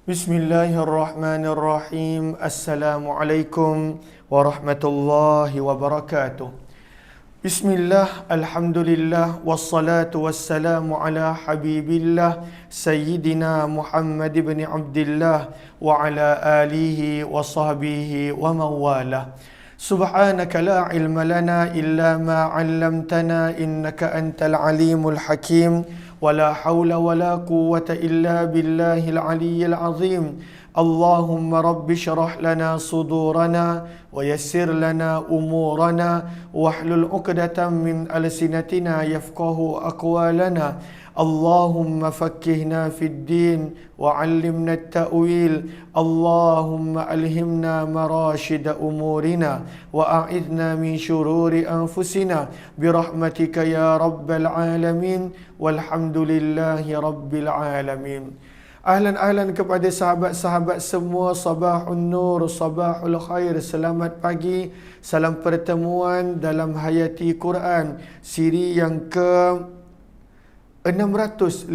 Bismillahirrahmanirrahim. Assalamualaikum warahmatullahi wabarakatuh. Bismillah, alhamdulillah, wassalatu wassalamu ala habibillah Sayyidina Muhammad ibn Abdillah wa ala alihi wa sahbihi wa mawalah. Subhanaka la ilma lana illa ma 'allamtana innaka antal alimul hakim. ولا حول ولا قوة إلا بالله العلي العظيم. اللهم رب اشرح لنا صدورنا ويسر لنا أمورنا واحلل عقدة من ألسنتنا يفقه أقوالنا. اللهم فقهنا في الدين وعلمنا التأويل. اللهم ألهمنا مراشد أمورنا وأعذنا من شرور أنفسنا برحمتك يا رب العالمين والحمد لله رب العالمين. Ahlan kepada sahabat-sahabat semua. Sabahun nur, sabahul khair. Selamat pagi. Salam pertemuan dalam Hayati Quran siri yang ke 652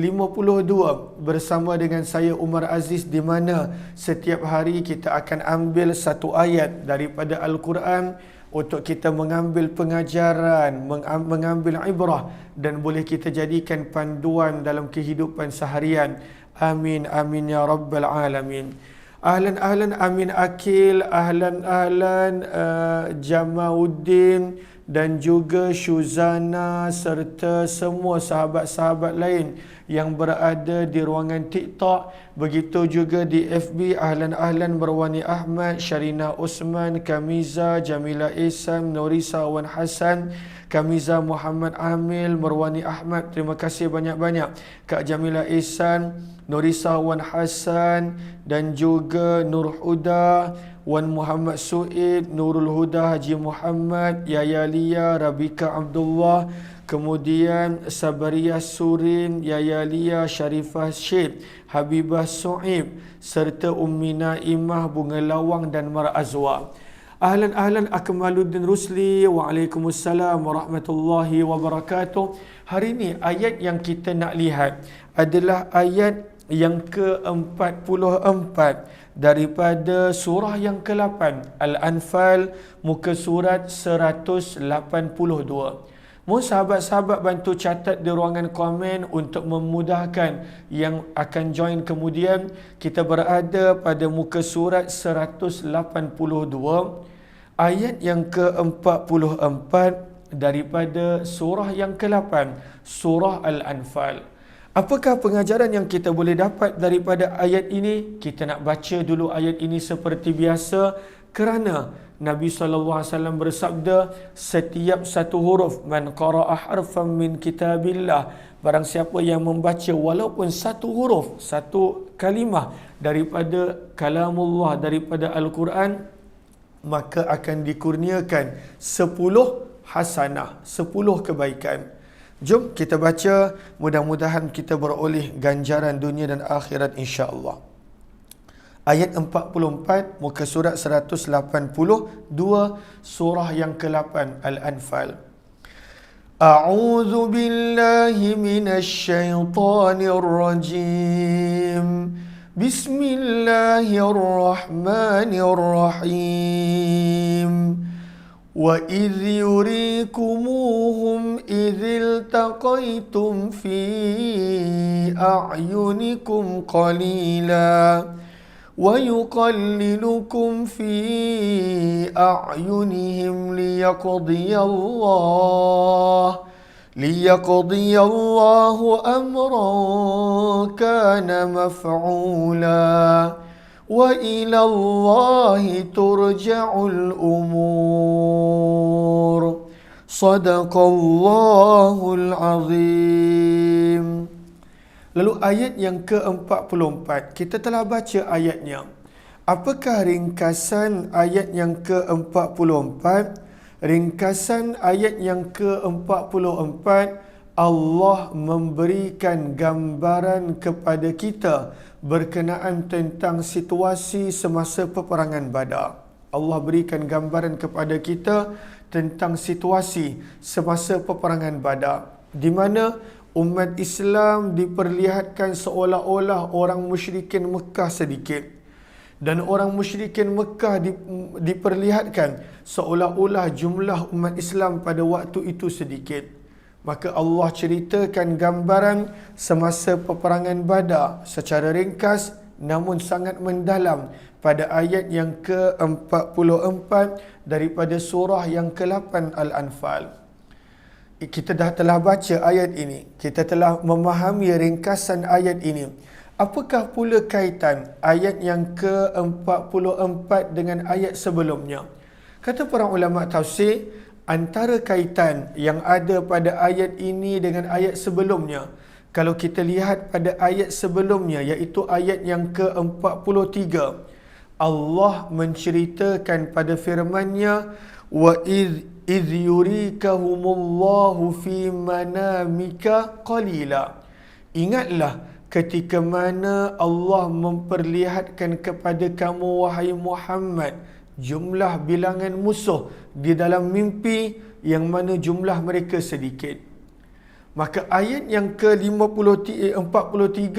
bersama dengan saya Umar Aziz, di mana setiap hari kita akan ambil satu ayat daripada Al-Quran untuk kita mengambil pengajaran, mengambil ibrah, dan boleh kita jadikan panduan dalam kehidupan seharian. Amin amin ya rabbal alamin. Ahlan Amin Akil, ahlan Jamauddin dan juga Syuzana serta semua sahabat-sahabat lain yang berada di ruangan TikTok. Begitu juga di FB. Ahlan Berwani Ahmad, Sharina Osman, Kamiza, Jamila Ihsan, Norisa Wan Hassan, Kamiza Muhammad Amil, Merwani Ahmad. Terima kasih banyak-banyak Kak Jamila Ihsan, Norisa Wan Hassan dan juga Nur Huda, Wan Muhammad Suid, Nurul Huda, Haji Muhammad, Yaya Lia, Rabika Abdullah, kemudian Sabariyah Surin, Yaya Lia, Sharifah Syed, Habibah Su'ib, serta Ummi Naimah, Bunga Lawang dan Mar Azwa. Ahlan Akmaluddin Rusli. Waalaikumsalam warahmatullahi wabarakatuh. Hari ini ayat yang kita nak lihat adalah ayat yang ke-44 daripada surah yang ke-8 Al-Anfal, muka surat 182. Mohon sahabat-sahabat bantu catat di ruangan komen untuk memudahkan yang akan join kemudian. Kita berada pada muka surat 182, ayat yang ke-44 daripada surah yang ke-8, surah Al-Anfal. Apakah pengajaran yang kita boleh dapat daripada ayat ini? Kita nak baca dulu ayat ini seperti biasa, kerana Nabi SAW bersabda, setiap satu huruf, man qara'a harfan min kitabillah, barang siapa yang membaca walaupun satu huruf, satu kalimah daripada kalamullah, daripada Al-Quran, maka akan dikurniakan 10 hasanah, 10 kebaikan. Jom kita baca, mudah-mudahan kita beroleh ganjaran dunia dan akhirat insya-Allah. Ayat 44 muka surat 182 surah yang ke-8 Al-Anfal. A'udzu billahi minasy syaithanir rajim. Bismillahirrahmanirrahim. وَإِذْ يُرِيكُمُوهُمْ إِذِ الْتَقَيْتُمْ فِي أَعْيُنِكُمْ قَلِيلًا وَيُقَلِّلُكُمْ فِي أَعْيُنِهِمْ لِيَقْضِيَ اللَّهُ أَمْرًا كَانَ مَفْعُولًا وَإِلَى اللَّهِ تُرْجَعُ الْأُمُورُ. صَدَقَ اللَّهُ الْعَظِيمُ. Lalu ayat yang ke-44, kita telah baca ayatnya. Apakah ringkasan ayat yang ke-44? Ringkasan ayat yang ke-44, Allah memberikan gambaran kepada kita berkenaan tentang situasi semasa peperangan Badar. Allah berikan gambaran kepada kita tentang situasi semasa peperangan Badar, di mana umat Islam diperlihatkan seolah-olah orang musyrikin Mekah sedikit. Dan orang musyrikin Mekah diperlihatkan seolah-olah jumlah umat Islam pada waktu itu sedikit. Maka Allah ceritakan gambaran semasa peperangan Badar secara ringkas namun sangat mendalam pada ayat yang ke-44 daripada surah yang ke-8 Al-Anfal. Kita telah baca ayat ini. Kita telah memahami ringkasan ayat ini. Apakah pula kaitan ayat yang ke-44 dengan ayat sebelumnya? Kata para ulama tafsir, antara kaitan yang ada pada ayat ini dengan ayat sebelumnya, kalau kita lihat pada ayat sebelumnya, iaitu ayat yang ke-43, Allah menceritakan pada firman-Nya, wa idh yurikahumullahu fi manamika qalila. Ingatlah ketika mana Allah memperlihatkan kepada kamu wahai Muhammad jumlah bilangan musuh di dalam mimpi yang mana jumlah mereka sedikit. Maka ayat yang ke-43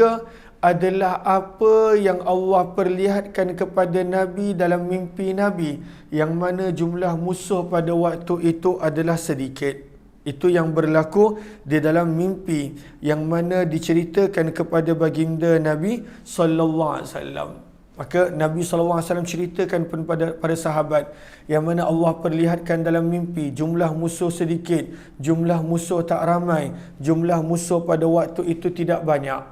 adalah apa yang Allah perlihatkan kepada Nabi dalam mimpi Nabi, yang mana jumlah musuh pada waktu itu adalah sedikit. Itu yang berlaku di dalam mimpi yang mana diceritakan kepada baginda Nabi sallallahu alaihi wasallam. Maka Nabi sallallahu alaihi wasallam ceritakan kepada para sahabat yang mana Allah perlihatkan dalam mimpi jumlah musuh sedikit, jumlah musuh tak ramai, jumlah musuh pada waktu itu tidak banyak.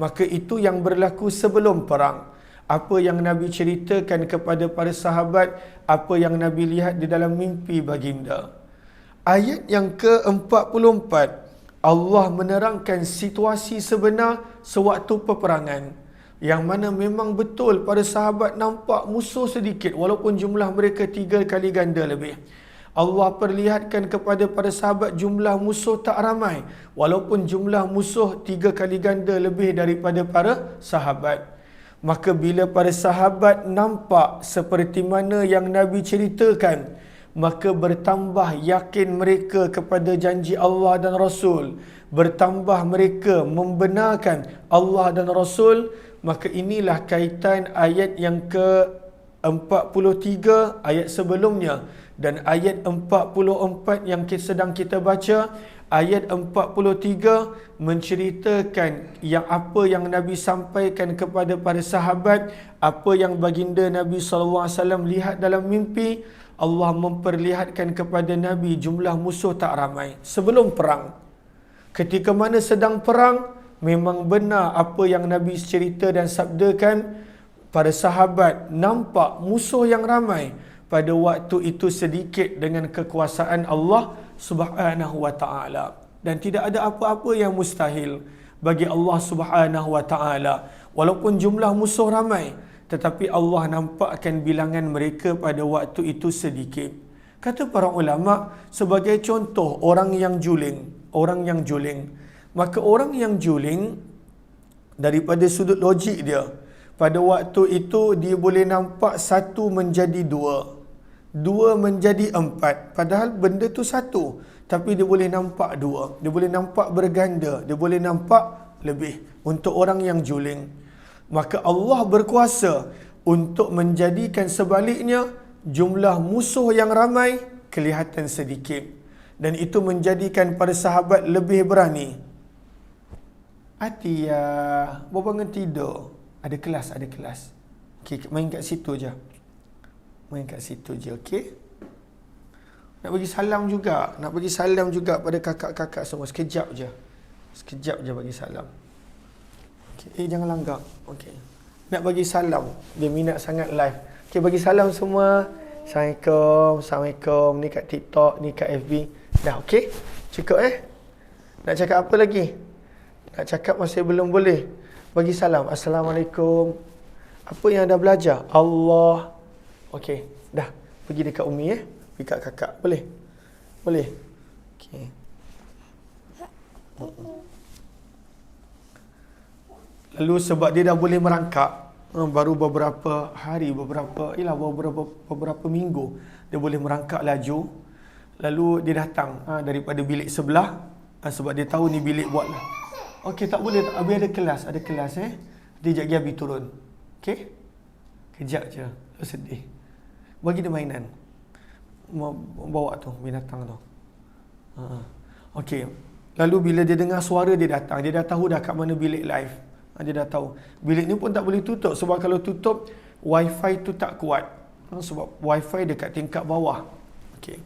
Maka itu yang berlaku sebelum perang. Apa yang Nabi ceritakan kepada para sahabat, apa yang Nabi lihat di dalam mimpi baginda. Ayat yang ke-44, Allah menerangkan situasi sebenar sewaktu peperangan. Yang mana memang betul para sahabat nampak musuh sedikit walaupun jumlah mereka 3 kali ganda lebih. Allah perlihatkan kepada para sahabat jumlah musuh tak ramai walaupun jumlah musuh 3 kali ganda lebih daripada para sahabat. Maka bila para sahabat nampak seperti mana yang Nabi ceritakan, maka bertambah yakin mereka kepada janji Allah dan Rasul, bertambah mereka membenarkan Allah dan Rasul. Maka inilah kaitan ayat yang ke-43 ayat sebelumnya dan ayat 44 yang sedang kita baca. Ayat 43 menceritakan yang apa yang Nabi sampaikan kepada para sahabat, apa yang baginda Nabi SAW lihat dalam mimpi. Allah memperlihatkan kepada Nabi jumlah musuh tak ramai sebelum perang. Ketika mana sedang perang, memang benar apa yang Nabi cerita dan sabdakan. Para sahabat nampak musuh yang ramai, pada waktu itu sedikit dengan kekuasaan Allah Subhanahu wa taala. Dan tidak ada apa-apa yang mustahil bagi Allah Subhanahu wa taala. Walaupun jumlah musuh ramai, tetapi Allah nampakkan bilangan mereka pada waktu itu sedikit. Kata para ulama, sebagai contoh orang yang juling. Maka orang yang juling, daripada sudut logik dia, pada waktu itu dia boleh nampak 1 menjadi 2, 2 menjadi 4. Padahal benda tu 1, tapi dia boleh nampak 2. Dia boleh nampak berganda, dia boleh nampak lebih untuk orang yang juling. Maka Allah berkuasa untuk menjadikan sebaliknya, jumlah musuh yang ramai kelihatan sedikit. Dan itu menjadikan para sahabat lebih berani. Atiyah, bawa bangun tidur. Ada kelas. Okey, main kat situ je. Okey. Nak bagi salam juga pada kakak-kakak semua. Sekejap je bagi salam. Okey, jangan langgar. Okey. Nak bagi salam. Dia minat sangat live. Okey, bagi salam semua. Assalamualaikum. Ni kat TikTok, ni kat FB. Dah okey? Cukup Nak cakap apa lagi? Nak cakap masih belum boleh. Bagi salam. Assalamualaikum. Apa yang dah belajar? Allah. Okey, dah. Pergi dekat Umi pergi kat kakak. Boleh? Okey. Lalu sebab dia dah boleh merangkak, baru beberapa hari, beberapa minggu dia boleh merangkak laju. Lalu dia datang daripada bilik sebelah, Sebab dia tahu ni bilik buat lah. Okey, tak boleh. Abi ada kelas. Dia sekejap lagi Abi turun. Okey? Kejap je. Sedih. Bagi dia mainan. Bawa tu, binatang tu. Okey. Lalu bila dia dengar suara, dia datang. Dia dah tahu dah kat mana bilik live. Dia dah tahu. Bilik ni pun tak boleh tutup. Sebab kalau tutup, wifi tu tak kuat. Sebab wifi dekat tingkat bawah. Okey.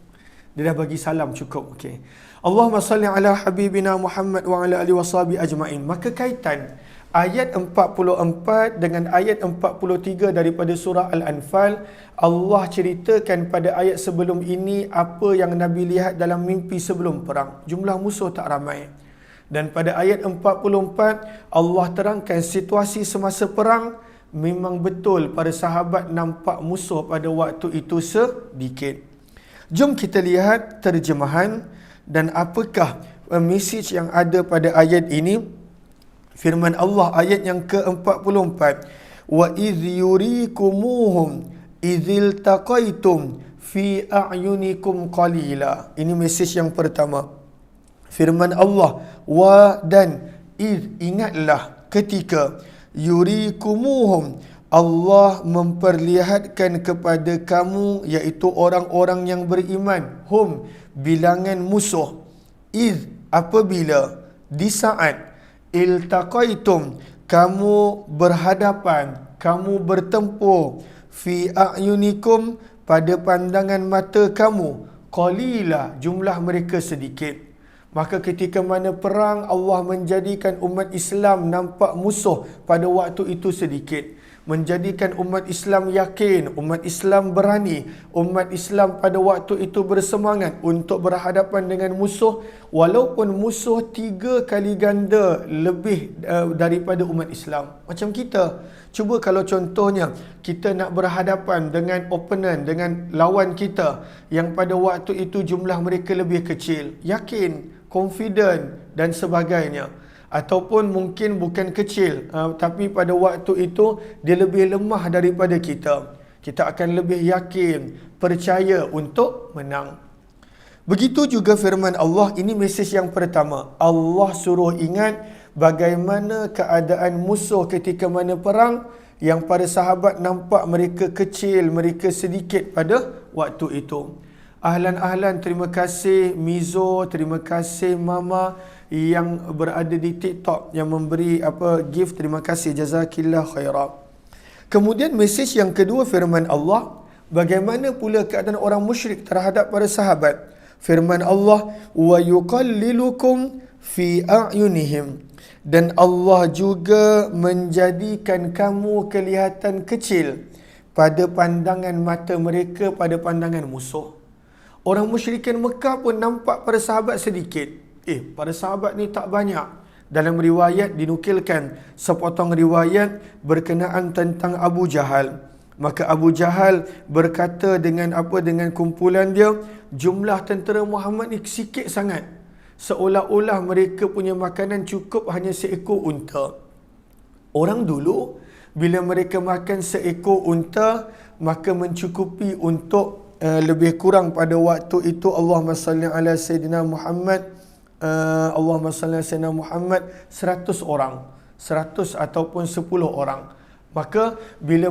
Dia dah bagi salam cukup. Okey. Allahumma salli ala habibina Muhammad wa ala alihi washabi ajma'in. Maka kaitan ayat 44 dengan ayat 43 daripada surah Al-Anfal, Allah ceritakan pada ayat sebelum ini apa yang Nabi lihat dalam mimpi sebelum perang. Jumlah musuh tak ramai. Dan pada ayat 44, Allah terangkan situasi semasa perang. Memang betul para sahabat nampak musuh pada waktu itu sedikit. Jom kita lihat terjemahan dan apakah message yang ada pada ayat ini. Firman Allah ayat yang ke-44, wa idh yurikumuhum idzil taqaitum fi a'yunikum qalila. Ini message yang pertama. Firman Allah, wa dan idh, ingatlah ketika yurikumuhum, Allah memperlihatkan kepada kamu, iaitu orang-orang yang beriman, hum, bilangan musuh, iz, apabila, di saat, iltaqaitum, kamu berhadapan, kamu bertempur, fi a'yunikum, pada pandangan mata kamu, qalila, jumlah mereka sedikit. Maka ketika mana perang, Allah menjadikan umat Islam nampak musuh pada waktu itu sedikit. Menjadikan umat Islam yakin, umat Islam berani, umat Islam pada waktu itu bersemangat untuk berhadapan dengan musuh, walaupun musuh 3 kali ganda lebih daripada umat Islam. Macam kita, cuba kalau contohnya kita nak berhadapan dengan opponent, dengan lawan kita yang pada waktu itu jumlah mereka lebih kecil, yakin, confident dan sebagainya. Ataupun mungkin bukan kecil, tapi pada waktu itu dia lebih lemah daripada kita. Kita akan lebih yakin, percaya untuk menang. Begitu juga firman Allah, ini mesej yang pertama. Allah suruh ingat bagaimana keadaan musuh ketika mana perang, yang para sahabat nampak mereka kecil, mereka sedikit pada waktu itu. Ahlan, terima kasih Mizo, terima kasih Mama yang berada di TikTok yang memberi gift, terima kasih, jazakillah khairan. Kemudian mesej yang kedua firman Allah, bagaimana pula keadaan orang musyrik terhadap para sahabat. Firman Allah, wa yuqallilukum fi a'yunihim, dan Allah juga menjadikan kamu kelihatan kecil pada pandangan mata mereka, pada pandangan musuh. Orang musyrikin Mekah pun nampak para sahabat sedikit. Para sahabat ni tak banyak. Dalam riwayat dinukilkan sepotong riwayat berkenaan tentang Abu Jahal. Maka Abu Jahal berkata dengan kumpulan dia, jumlah tentera Muhammad ni sikit sangat. Seolah-olah mereka punya makanan cukup hanya seekor unta. Orang dulu bila mereka makan seekor unta, maka mencukupi untuk lebih kurang pada waktu itu, Allahumma salli ala Sayyidina Muhammad, Allahumma salli ala Sayyidina Muhammad, 100 orang, 100 ataupun 10 orang. Maka bila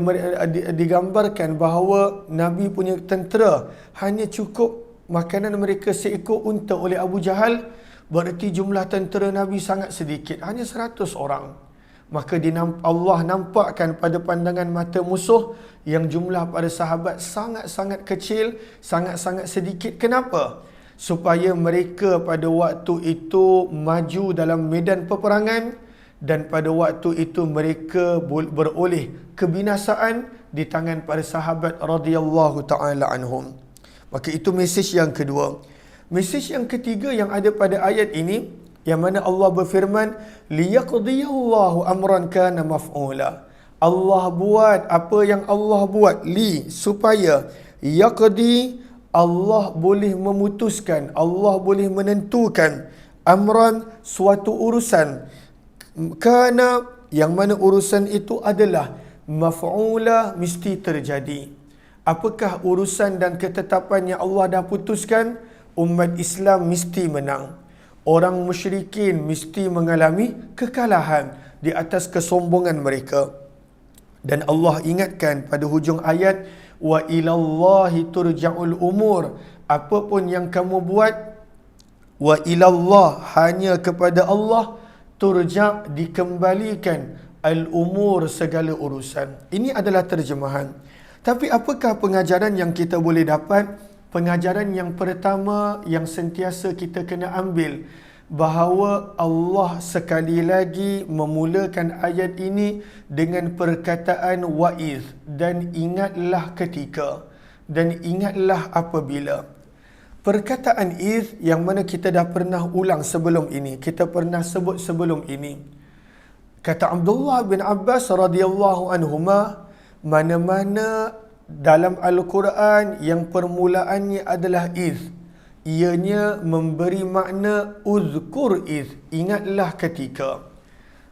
digambarkan bahawa Nabi punya tentera hanya cukup makanan mereka seekor unta oleh Abu Jahal, berarti jumlah tentera Nabi sangat sedikit, hanya 100 orang. Maka Allah nampakkan pada pandangan mata musuh yang jumlah pada sahabat sangat-sangat kecil, sangat-sangat sedikit. Kenapa? Supaya mereka pada waktu itu maju dalam medan peperangan, dan pada waktu itu mereka beroleh kebinasaan di tangan para sahabat radhiyallahu ta'ala anhum. Maka itu mesej yang kedua. Mesej yang ketiga yang ada pada ayat ini, yang mana Allah berfirman, liyaqdiyallahu amran kana maf'ula. Allah buat apa yang Allah buat, supaya yaqdi, Allah boleh memutuskan, Allah boleh menentukan, amran, suatu urusan, kana, yang mana urusan itu adalah maf'ula, mesti terjadi. Apakah urusan dan ketetapan yang Allah dah putuskan? Umat Islam mesti menang. Orang musyrikin mesti mengalami kekalahan di atas kesombongan mereka. Dan Allah ingatkan pada hujung ayat, wa ilallahi turja'ul umur. Apapun yang kamu buat, wa ilallah, hanya kepada Allah, turja', dikembalikan, al-umur, segala urusan. Ini adalah terjemahan. Tapi apakah pengajaran yang kita boleh dapat? Pengajaran yang pertama yang sentiasa kita kena ambil, bahawa Allah sekali lagi memulakan ayat ini dengan perkataan wa'iz, dan ingatlah ketika, dan ingatlah apabila. Perkataan iz yang mana kita dah pernah ulang sebelum ini, kita pernah sebut sebelum ini. Kata Abdullah bin Abbas radhiyallahu anhuma, mana-mana dalam Al-Quran yang permulaannya adalah iz, ianya memberi makna uzkur iz, ingatlah ketika.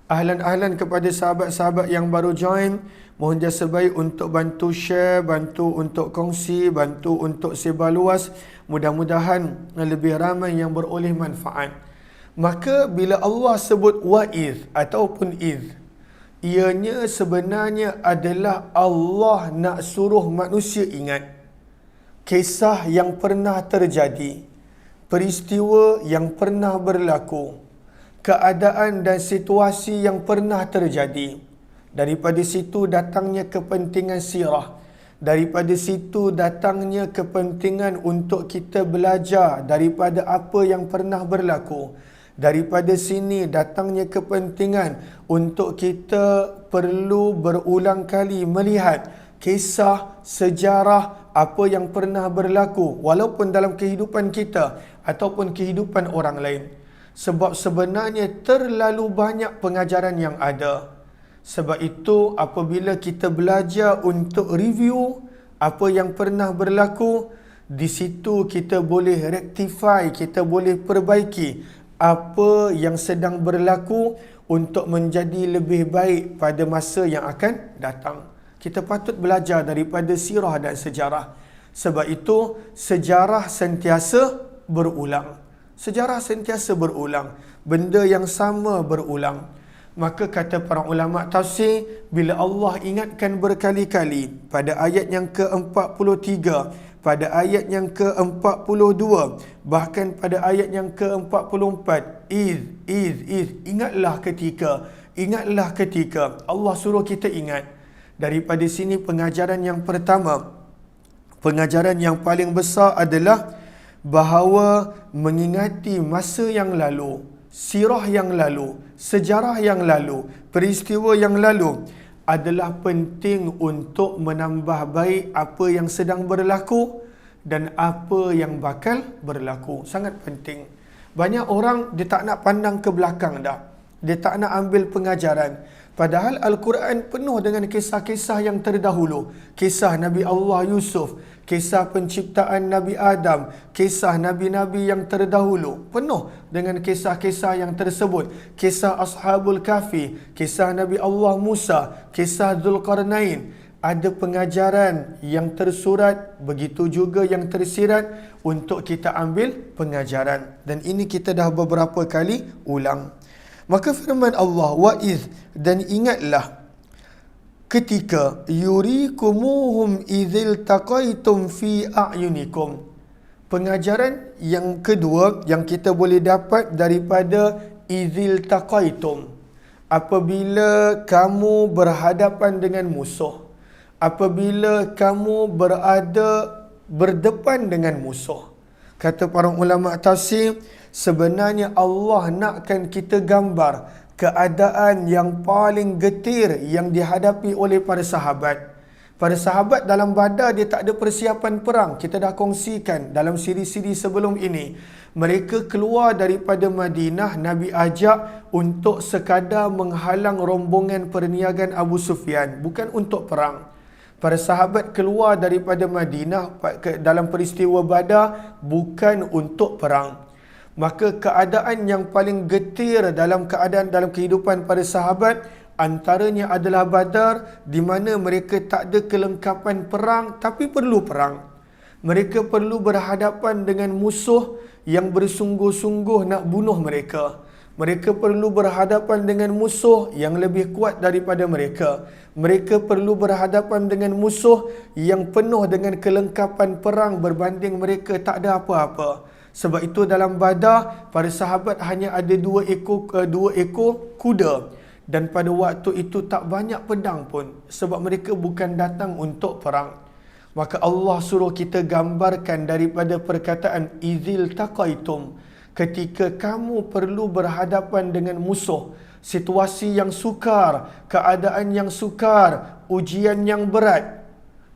Ahlan-ahlan kepada sahabat-sahabat yang baru join, mohon jasa baik untuk bantu share, bantu untuk kongsi, bantu untuk sebar luas. Mudah-mudahan lebih ramai yang beroleh manfaat. Maka bila Allah sebut wa'iz ataupun iz, ianya sebenarnya adalah Allah nak suruh manusia ingat kisah yang pernah terjadi, peristiwa yang pernah berlaku, keadaan dan situasi yang pernah terjadi. Daripada situ datangnya kepentingan sirah. Daripada situ datangnya kepentingan untuk kita belajar daripada apa yang pernah berlaku. Daripada sini datangnya kepentingan untuk kita perlu berulang kali melihat kisah, sejarah, apa yang pernah berlaku, walaupun dalam kehidupan kita ataupun kehidupan orang lain. Sebab sebenarnya terlalu banyak pengajaran yang ada. Sebab itu apabila kita belajar untuk review apa yang pernah berlaku, di situ kita boleh rectify, kita boleh perbaiki apa yang sedang berlaku untuk menjadi lebih baik pada masa yang akan datang. Kita patut belajar daripada sirah dan sejarah. Sebab itu sejarah sentiasa berulang. Sejarah sentiasa berulang. Benda yang sama berulang. Maka kata para ulama tafsir, bila Allah ingatkan berkali-kali pada ayat yang ke-43, pada ayat yang ke-42, bahkan pada ayat yang ke-44, iz, ingatlah ketika. Allah suruh kita ingat. Daripada sini pengajaran yang pertama, pengajaran yang paling besar adalah bahawa mengingati masa yang lalu, sirah yang lalu, sejarah yang lalu, peristiwa yang lalu adalah penting untuk menambah baik apa yang sedang berlaku dan apa yang bakal berlaku. Sangat penting. Banyak orang dia tak nak pandang ke belakang dah. Dia tak nak ambil pengajaran. Padahal Al-Quran penuh dengan kisah-kisah yang terdahulu. Kisah Nabi Allah Yusuf, kisah penciptaan Nabi Adam, kisah Nabi-Nabi yang terdahulu. Penuh dengan kisah-kisah yang tersebut. Kisah Ashabul Kahfi, kisah Nabi Allah Musa, kisah Zulkarnain. Ada pengajaran yang tersurat, begitu juga yang tersirat untuk kita ambil pengajaran. Dan ini kita dah beberapa kali ulang. Maka firman Allah, wa'iz, dan ingatlah ketika yurikumuhum idzil taqaitum fi a'yunikum. Pengajaran yang kedua yang kita boleh dapat daripada idzil taqaitum, apabila kamu berhadapan dengan musuh, apabila kamu berdepan dengan musuh. Kata para ulama tafsir, sebenarnya Allah nakkan kita gambar keadaan yang paling getir yang dihadapi oleh para sahabat. Para sahabat dalam Badar dia tak ada persiapan perang. Kita dah kongsikan dalam siri-siri sebelum ini. Mereka keluar daripada Madinah, Nabi ajak untuk sekadar menghalang rombongan perniagaan Abu Sufyan, bukan untuk perang. Para sahabat keluar daripada Madinah dalam peristiwa Badar bukan untuk perang. Maka keadaan yang paling getir dalam kehidupan para sahabat antaranya adalah Badar, di mana mereka tak ada kelengkapan perang tapi perlu perang. Mereka perlu berhadapan dengan musuh yang bersungguh-sungguh nak bunuh mereka. Mereka perlu berhadapan dengan musuh yang lebih kuat daripada mereka. Mereka perlu berhadapan dengan musuh yang penuh dengan kelengkapan perang berbanding mereka tak ada apa-apa. Sebab itu dalam Badar, para sahabat hanya ada dua ekor kuda. Dan pada waktu itu tak banyak pedang pun. Sebab mereka bukan datang untuk perang. Maka Allah suruh kita gambarkan daripada perkataan izil taqaitum. Ketika kamu perlu berhadapan dengan musuh, situasi yang sukar, keadaan yang sukar, ujian yang berat.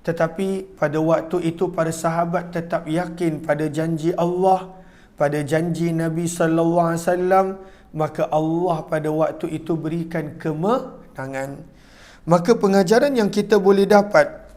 Tetapi pada waktu itu para sahabat tetap yakin pada janji Allah, pada janji Nabi sallallahu alaihi wasallam, maka Allah pada waktu itu berikan kemenangan. Maka pengajaran yang kita boleh dapat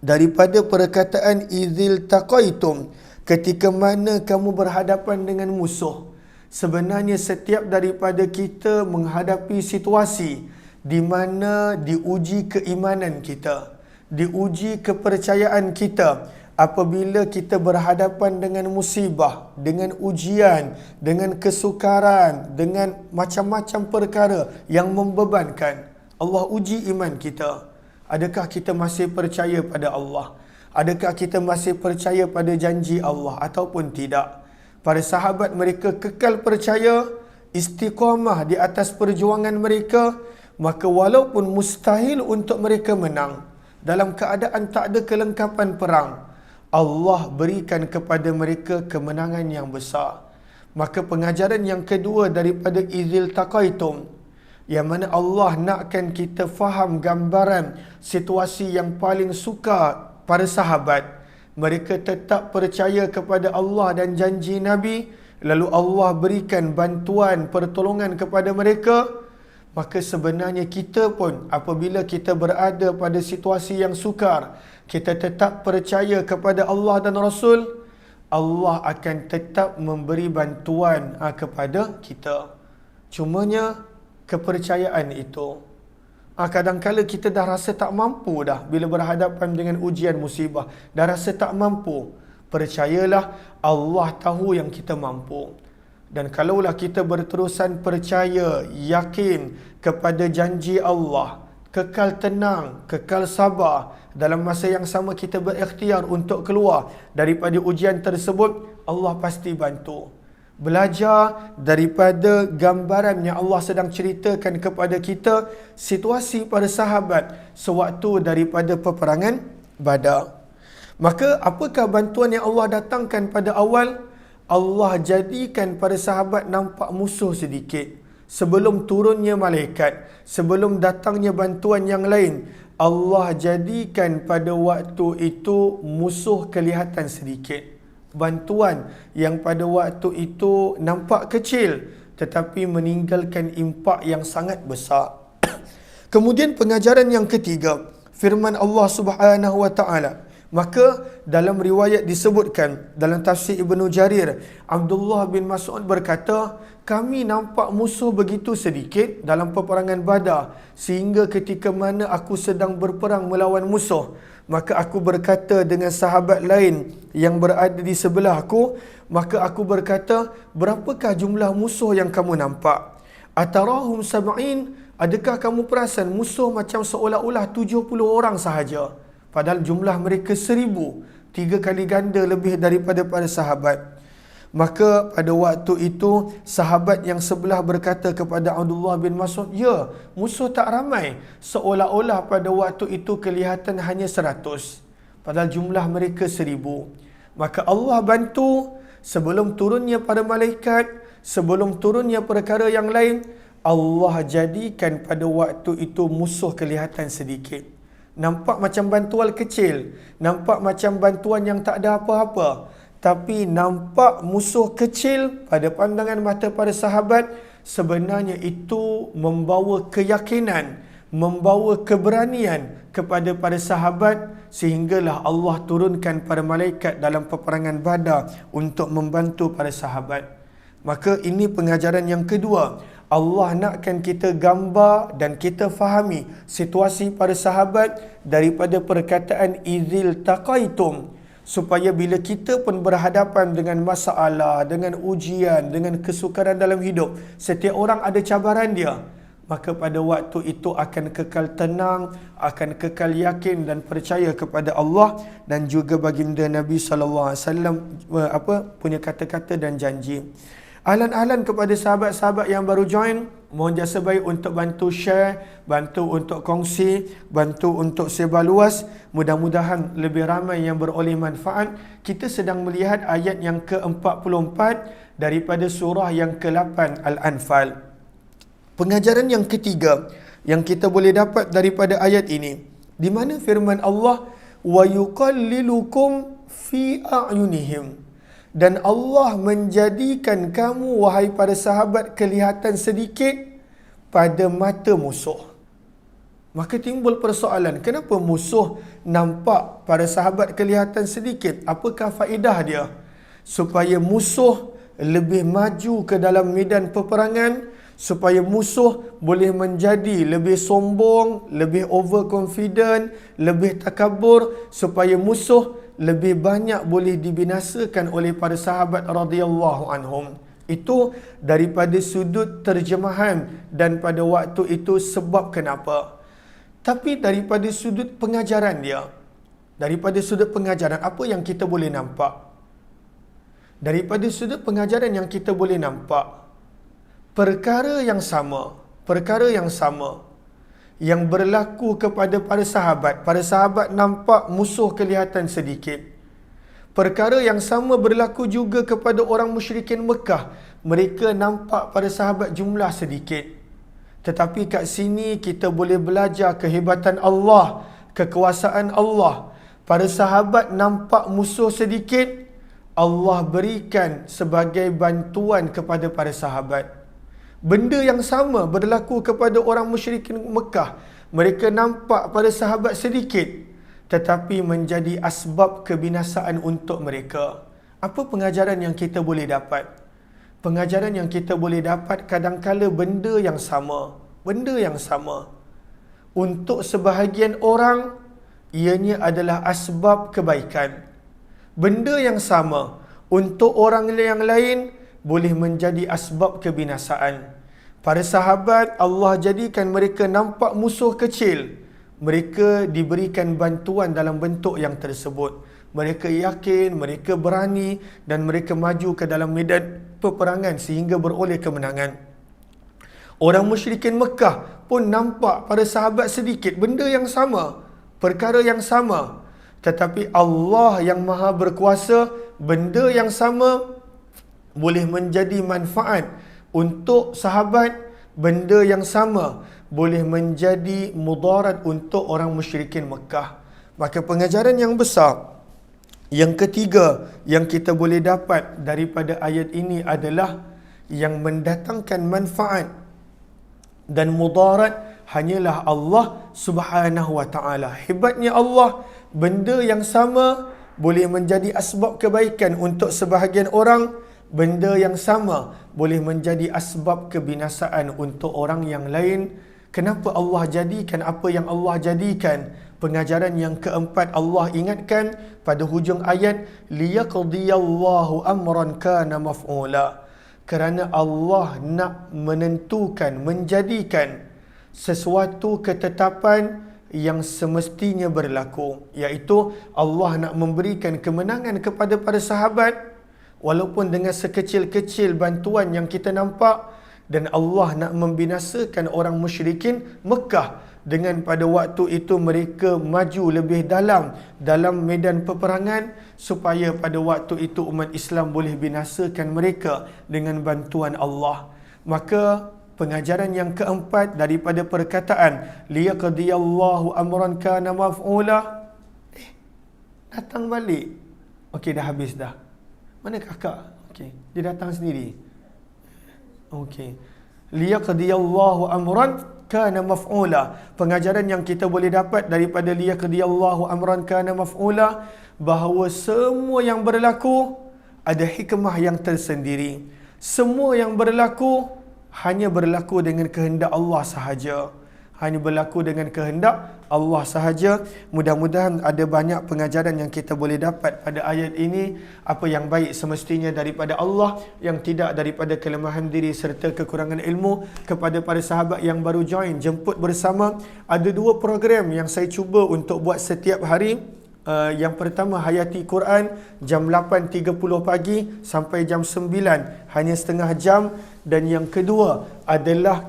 daripada perkataan izil taqaitum, ketika mana kamu berhadapan dengan musuh, sebenarnya setiap daripada kita menghadapi situasi di mana diuji keimanan kita, diuji kepercayaan kita. Apabila kita berhadapan dengan musibah, dengan ujian, dengan kesukaran, dengan macam-macam perkara yang membebankan, Allah uji iman kita. Adakah kita masih percaya pada Allah? Adakah kita masih percaya pada janji Allah ataupun tidak? Para sahabat mereka kekal percaya, istiqamah di atas perjuangan mereka, maka walaupun mustahil untuk mereka menang, dalam keadaan tak ada kelengkapan perang, Allah berikan kepada mereka kemenangan yang besar. Maka pengajaran yang kedua daripada izil taqaitum, yang mana Allah nakkan kita faham gambaran situasi yang paling sukar para sahabat. Mereka tetap percaya kepada Allah dan janji Nabi, lalu Allah berikan bantuan, pertolongan kepada mereka. Maka sebenarnya kita pun apabila kita berada pada situasi yang sukar, kita tetap percaya kepada Allah dan Rasul, Allah akan tetap memberi bantuan kepada kita. Cumanya kepercayaan itu, kadang-kala kita dah rasa tak mampu dah bila berhadapan dengan ujian musibah, dah rasa tak mampu. Percayalah, Allah tahu yang kita mampu. Dan kalaulah kita berterusan percaya, yakin kepada janji Allah, kekal tenang, kekal sabar, dalam masa yang sama kita berikhtiar untuk keluar daripada ujian tersebut, Allah pasti bantu. Belajar daripada gambaran yang Allah sedang ceritakan kepada kita, situasi para sahabat sewaktu daripada peperangan Badar. Maka apakah bantuan yang Allah datangkan pada awal? Allah jadikan para sahabat nampak musuh sedikit. Sebelum turunnya malaikat, sebelum datangnya bantuan yang lain, Allah jadikan pada waktu itu musuh kelihatan sedikit. Bantuan yang pada waktu itu nampak kecil tetapi meninggalkan impak yang sangat besar. Kemudian pengajaran yang ketiga, firman Allah Subhanahu wa taala. Maka dalam riwayat disebutkan dalam tafsir Ibnu Jarir, Abdullah bin Mas'ud berkata, kami nampak musuh begitu sedikit dalam peperangan Badar sehingga ketika mana aku sedang berperang melawan musuh, maka aku berkata dengan sahabat lain yang berada di sebelah aku, maka aku berkata, berapakah jumlah musuh yang kamu nampak? Atarahum sab'in, adakah kamu perasan musuh macam seolah-olah 70 orang sahaja? Padahal jumlah mereka 1000, 3 kali ganda lebih daripada para sahabat. Maka pada waktu itu sahabat yang sebelah berkata kepada Abdullah bin Mas'ud, ya, musuh tak ramai, seolah-olah pada waktu itu kelihatan hanya 100, padahal jumlah mereka 1000. Maka Allah bantu sebelum turunnya para malaikat, sebelum turunnya perkara yang lain, Allah jadikan pada waktu itu musuh kelihatan sedikit. Nampak macam bantuan kecil, nampak macam bantuan yang tak ada apa-apa, tapi nampak musuh kecil pada pandangan mata para sahabat, sebenarnya itu membawa keyakinan, membawa keberanian kepada para sahabat, sehinggalah Allah turunkan para malaikat dalam peperangan Badar untuk membantu para sahabat. Maka ini pengajaran yang kedua. Allah nakkan kita gambar dan kita fahami situasi para sahabat daripada perkataan izil taqaitum. supaya bila kita pun berhadapan dengan masalah, dengan ujian, dengan kesukaran dalam hidup, setiap orang ada cabaran dia, maka pada waktu itu akan kekal tenang, akan kekal yakin dan percaya kepada Allah dan juga baginda Nabi SAW punya kata-kata dan janji. Ahlan-ahlan kepada sahabat-sahabat yang baru join, mohon jasa baik untuk bantu share, bantu untuk kongsi, bantu untuk sebar luas. Mudah-mudahan lebih ramai yang beroleh manfaat. Kita sedang melihat ayat yang ke-44 daripada surah yang ke-8 Al-Anfal. Pengajaran yang ketiga yang kita boleh dapat daripada ayat ini, di mana firman Allah, wa yuqallilukum fi a'yunihim, dan Allah menjadikan kamu, wahai para sahabat, kelihatan sedikit pada mata musuh. Maka timbul persoalan, kenapa musuh nampak para sahabat kelihatan sedikit? Apakah faedah dia? Supaya musuh lebih maju ke dalam medan peperangan, supaya musuh boleh menjadi lebih sombong, lebih overconfident, lebih takabur, supaya musuh lebih banyak boleh dibinasakan oleh para sahabat radhiyallahu anhum. Itu daripada sudut terjemahan dan pada waktu itu sebab kenapa. Tapi daripada sudut pengajaran dia, daripada sudut pengajaran, apa yang kita boleh nampak? Daripada sudut pengajaran yang kita boleh nampak, perkara yang sama yang berlaku kepada para sahabat nampak musuh kelihatan sedikit. Perkara yang sama berlaku juga kepada orang musyrikin Mekah. Mereka nampak para sahabat jumlah sedikit. Tetapi kat sini kita boleh belajar kehebatan Allah, kekuasaan Allah. Para sahabat nampak musuh sedikit, Allah berikan sebagai bantuan kepada para sahabat. Benda yang sama berlaku kepada orang musyrikin Mekah. Mereka nampak pada sahabat sedikit, tetapi menjadi asbab kebinasaan untuk mereka. Apa pengajaran yang kita boleh dapat? Pengajaran yang kita boleh dapat, kadangkala benda yang sama, untuk sebahagian orang, ianya adalah asbab kebaikan. Benda yang sama, untuk orang yang lain, boleh menjadi asbab kebinasaan. Para sahabat, Allah jadikan mereka nampak musuh kecil. Mereka diberikan bantuan dalam bentuk yang tersebut. Mereka yakin, mereka berani dan mereka maju ke dalam medan peperangan sehingga beroleh kemenangan. Orang musyrikin Mekah pun nampak para sahabat sedikit, benda yang sama, perkara yang sama. Tetapi Allah yang Maha Berkuasa, benda yang sama boleh menjadi manfaat untuk sahabat, benda yang sama boleh menjadi mudarat untuk orang musyrikin Mekah. Maka pengajaran yang besar yang ketiga yang kita boleh dapat daripada ayat ini adalah yang mendatangkan manfaat dan mudarat hanyalah Allah Subhanahu wa taala. Hebatnya Allah, benda yang sama boleh menjadi asbab kebaikan untuk sebahagian orang, benda yang sama boleh menjadi asbab kebinasaan untuk orang yang lain. Kenapa Allah jadikan apa yang Allah jadikan? Pengajaran yang keempat, Allah ingatkan pada hujung ayat, liyaqdiyallahu amran kana maf'ula. Kerana Allah nak menentukan, menjadikan sesuatu ketetapan yang semestinya berlaku, iaitu Allah nak memberikan kemenangan kepada para sahabat walaupun dengan sekecil-kecil bantuan yang kita nampak, dan Allah nak membinasakan orang musyrikin Mekah dengan pada waktu itu mereka maju lebih dalam medan peperangan, supaya pada waktu itu umat Islam boleh binasakan mereka dengan bantuan Allah. Maka pengajaran yang keempat daripada perkataan liyaqdiyallahu amran kana maf'ula, datang balik. Okey, dah habis dah. Mana kakak? Okey, dia datang sendiri. Okey. Liyaqdiyallahu amran kana maf'ula. Pengajaran yang kita boleh dapat daripada liyaqdiyallahu amran kana maf'ula, bahawa semua yang berlaku ada hikmah yang tersendiri. Semua yang berlaku hanya berlaku dengan kehendak Allah sahaja. hanya berlaku dengan kehendak Allah sahaja. Mudah-mudahan ada banyak pengajaran yang kita boleh dapat pada ayat ini. Apa yang baik semestinya daripada Allah, yang tidak daripada kelemahan diri serta kekurangan ilmu. Kepada para sahabat yang baru join, jemput bersama, ada 2 program yang saya cuba untuk buat setiap hari. Yang pertama, Hayati Quran jam 8.30 pagi sampai jam 9, hanya setengah jam. Dan yang kedua adalah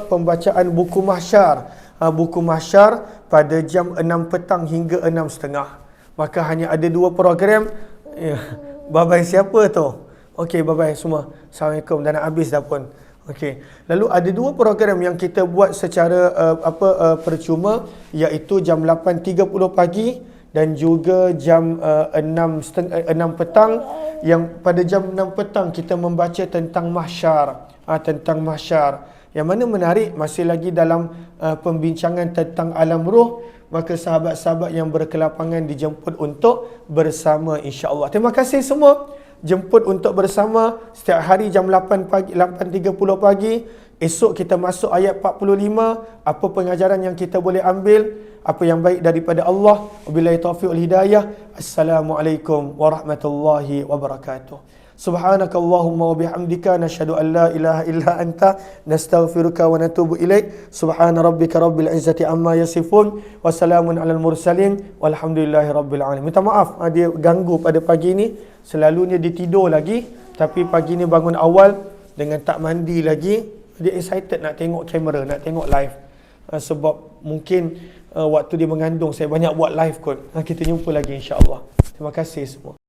pembacaan buku mahsyar. Buku mahsyar pada jam 6 petang hingga 6.30. Maka hanya ada 2 program. Bye-bye siapa tu? Okey, bye-bye semua. Assalamualaikum, dah nak habis dah pun. Okey. Lalu ada 2 program yang kita buat secara percuma, iaitu jam 8.30 pagi dan juga jam 6 petang. Yang pada jam 6 petang kita membaca tentang mahsyar, tentang mahsyar. Yang mana menarik, masih lagi dalam pembincangan tentang alam ruh. Maka sahabat-sahabat yang berkelapangan dijemput untuk bersama, insya-Allah. Terima kasih semua. Jemput untuk bersama setiap hari jam 8 pagi, 8.30 pagi. Esok kita masuk ayat 45. Apa pengajaran yang kita boleh ambil? Apa yang baik daripada Allah. Wabillahi taufiq wal hidayah. Assalamualaikum warahmatullahi wabarakatuh. Subhanakallahumma wa bihamdika nashhadu an la ilaha illa anta nastaghfiruka wa natubu ilaik. Subhana rabbika rabbil izzati amma yasifun wa salamun alal mursalin walhamdulillahi rabbil alamin. Minta maaf dia ganggu pada pagi ni. Selalunya dia tidur lagi, tapi pagi ni bangun awal dengan tak mandi lagi. Dia excited nak tengok kamera, nak tengok live. Sebab mungkin waktu dia mengandung saya banyak buat live kot. Kita jumpa lagi insya-Allah. Terima kasih semua.